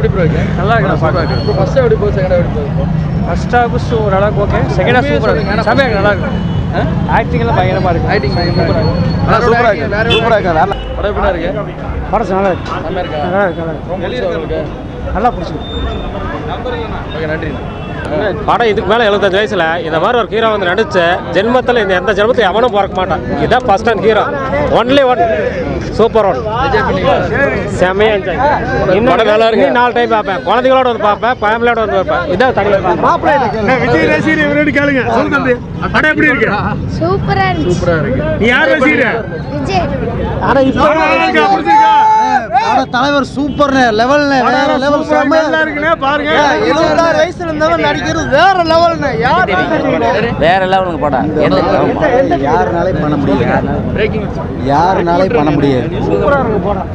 எப்படி ப்ரோ இருக்கு? நல்லா இருக்கு. இப்போ ஃபர்ஸ்ட் எப்படி போகுது, செகண்ட் எப்படி போகுது? ஃபர்ஸ்ட் ஹாஃப் ஓரளவுக்கு ஓகே, செகண்ட் ஹாஃப் சூப்பராக இருக்கு. செமையாக இருக்கு, நல்லா இருக்கு. ஆக்டிங் எல்லாம் பயங்கரமாக இருக்கு. ஆக்டிங் சூப்பரா இருக்கு. சூப்பராக இருக்கு, சூப்பராக இருக்கு. படம் எப்படி இருக்கு? படம் நல்லா இருக்கு, நல்லா இருக்கா? நல்லா இருக்கு, நல்லா இருக்கு. ரொம்ப பிடிச்சா உங்களுக்கு? நல்லா பிடிச்சிருக்கு. ஓகே, நன்றி. படம் இதுக்கு மேலே 75 வயசில் இந்த மாதிரி ஒரு ஹீரோ வந்து நடிச்சு ஜென்மத்தில் இந்த எந்த ஜென்மத்தில் எவனும் பிறக்க மாட்டான். இதுதான் first and hero, only one, super one. செம்மையாக என்ஜாய். இன்னும் நல்லா இருக்கு. 4 டைம் பார்ப்பேன், குழந்தைகளோட வந்து பார்ப்பேன், ஃபேமிலியோட வந்து பார்ப்பேன். இதான் தனியாக விஜய் ரசிகர் இவரோட கேளுங்க. சொல்லுங்க, படம் எப்படி இருக்கு? சூப்பரா இருக்கு. சூப்பரா இருக்கு. நீ யார் ரசிகர்? விஜய். ஆனா இப்போ பிடிச்சிருக்கா? தலைவர் சூப்பர் லெவல்ல, வேற லெவல். நல்லா இருக்குனே பாருங்க. 76 வயசுல இருந்தவன் நடிக்கிறது வேற லெவல்னு. வேற லெவலுங்க படம். யாருனாலே பண்ண முடியாது, பிரேக்கிங் யாருனாலே பண்ண முடியாது. சூப்பரா இருக்கு படம்.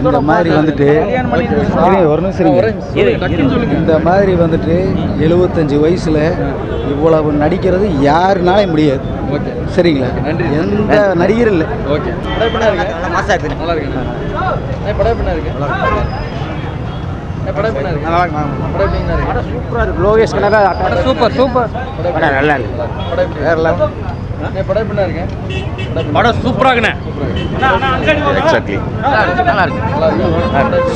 இந்த மாதிரி வந்துட்டு ஒரு நிமிஷம் இந்த மாதிரி வந்துட்டு 75 வயசுல இவ்வளவு நடிக்கிறது யாருனாலே முடியாது. ஓகே, சரிங்களா? எந்த நடிகர் இல்லை. ஓகே. படம் எப்படி இருக்கு? மாசா இருக்கு, நல்லா இருக்கு. படம் எப்படி இருக்கு? படம் எப்படி இருக்கு? நல்லா இருக்கு. படம் எப்படி இருக்கு? சூப்பரா இருக்கு. Lokesh Kanaka super super. படம் நல்லா இருக்கு. படம் எப்படி வேற லெவல். படம் எப்படி இருக்கு? படம் சூப்பராக இருக்குண்ணே. எக்ஸாக்ட்லி. நல்லா இருக்கு.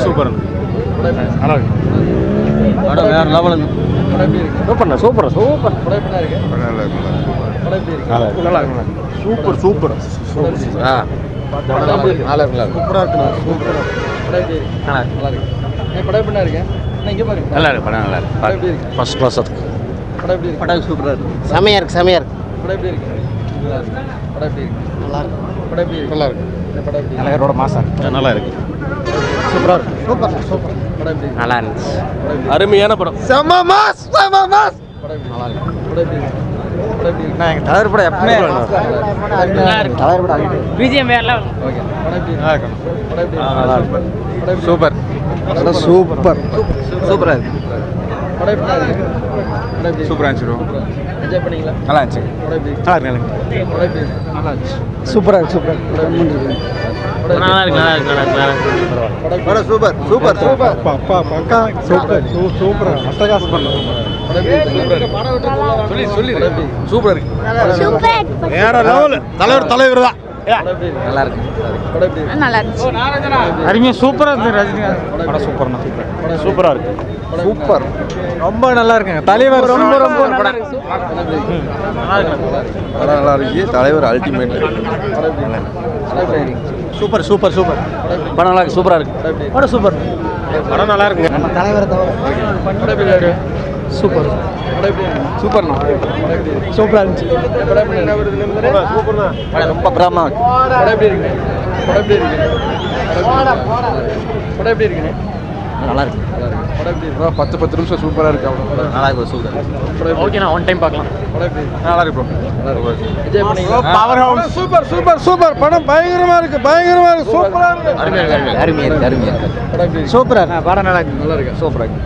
சூப்பர், நல்லா இருக்கு. படம் வேற லெவலுங்க. படம் எப்படி இருக்கு? சூப்பர்ண்ணா, சூப்பர் சூப்பர். படம் எப்படி இருக்கு? படம் எப்படி இருக்கு? நல்லா இருக்கு. Super super. நல்லா இருக்கு. நல்லா இருக்கு. சூப்பரா இருக்கு. சூப்பரா. படம் எப்படி இருக்கு? நல்லா இருக்கு. படம் எப்படி இருக்கு? இங்க பாருங்க. நல்லா இருக்கு, படம் நல்லா இருக்கு. படம் எப்படி இருக்கு? ஃபர்ஸ்ட் கிளாஸ் இருக்கு. படம் எப்படி இருக்கு? படம் சூப்பரா இருக்கு. செமையா இருக்கு, செமையா இருக்கு. படம் எப்படி இருக்கு? நல்லா இருக்கு. படம் எப்படி இருக்கு? நல்லா இருக்கு. படம் எப்படி இருக்கு? நல்லா இருக்கு. படம் எப்படி இருக்கு? தலைவரோட மாசம் நல்லா இருக்கு. சூப்பரா இருக்கு. Super super. படம் எப்படி இருக்கு? நல்லா இருந்துச்சு. படம் எப்படி இருக்கு? அருமையான படம். செம மாஸ், செம மாஸ். படம் எப்படி இருக்கு? படம் எப்படி இருக்கு? படம் எப்படி இருக்கு? நான் எங்க தலைவர் படம் எப்பவுமே நல்லா இருக்கு. தலைவர் படம் பிஜிஎம் வேற லெவல். ஓகே. படம் எப்படி இருக்கு? படம் எப்படி இருக்கு? நல்லா இருக்கு. படம் எப்படி இருக்கு? சூப்பர். படம் சூப்பர். சூப்பரா இருக்கு. படம் எப்படி இருக்கு? படம் எப்படி சூப்பரா இருந்துச்சு. என்ஜாய் பண்ணீங்களா? நல்லா இருந்துச்சு. படம் எப்படி இருக்கு? நல்லா இருக்கு. படம் எப்படி இருக்கு? நல்லா இருந்துச்சு. சூப்பரா இருக்கு. சூப்பர். நல்லா இருக்கு, நல்லா இருக்கு, நல்லா இருக்கு. படம் சூப்பர் சூப்பர் சூப்பர். பக்கா பக்கா சூப்பர் சூப்பர். அட்டகாசம் பண்ணலாம். படம் எப்படி இருக்கு? சொல்லி சூப்பரா இருக்கு. சூப்பரா இருக்கு. வேற லெவல். தலைவர் தான். படம் எப்படி இருக்கு? நல்லா இருக்கு. படம் எப்படி இருக்கு? நல்லா இருந்துச்சு. அருமையா சூப்பரா இருக்கு. ரஜினிகாந்த் படம் சூப்பர்ண்ணா. சூப்பரா இருக்கு. சூப்பர். ரொம்ப நல்லா இருக்குங்க. தலைவர் ரொம்ப ரொம்ப நல்லா இருக்கு. படம் நல்லா இருக்கு. தலைவர் அல்டிமேட். Super super super. படம் நல்லா இருக்கு, சூப்பரா இருக்கு. படம் சூப்பர். படம் நல்லா இருக்குங்க. நம்ம தலைவரை தவிர படம் எப்படி இருக்கு? சூப்பர் படம் எப்படி இருக்கு? சூப்பர்ண்ணா. படம் எப்படி இருக்கு? சூப்பரா இருந்துச்சு. படம் எப்படி இருக்கு? சூப்பர்ண்ணா. படம் ரொம்ப பிரமா இருக்கு. படம் எப்படி இருக்கு? படம் எப்படி இருக்கு? படம் எப்படி இருக்குண்ணே? நல்லா இருக்கு. படம் எப்படி இருக்கு? 10 நிமிஷம் சூப்பரா இருக்கு. அவ்வளோ நல்லா இருக்கு, சூப்பர். படம் எப்படி ஓகே, நான் ஒன் டைம் பார்க்கலாம். படம் எப்படி இருக்கு? நல்லா இருக்கு ப்ரோ. என்ஜாய் பண்ணீங்களா? Power house. Super super super. படம் பயங்கரமா இருக்கு, பயங்கரமா இருக்கு. சூப்பரா இருக்கு. அருமையா இருக்கு, அருமையா இருக்கு. படம் எப்படி இருக்கு? சூப்பரா இருக்கு. படம் நல்லா இருக்கு. நல்லா இருக்கு. சூப்பரா இருக்கு.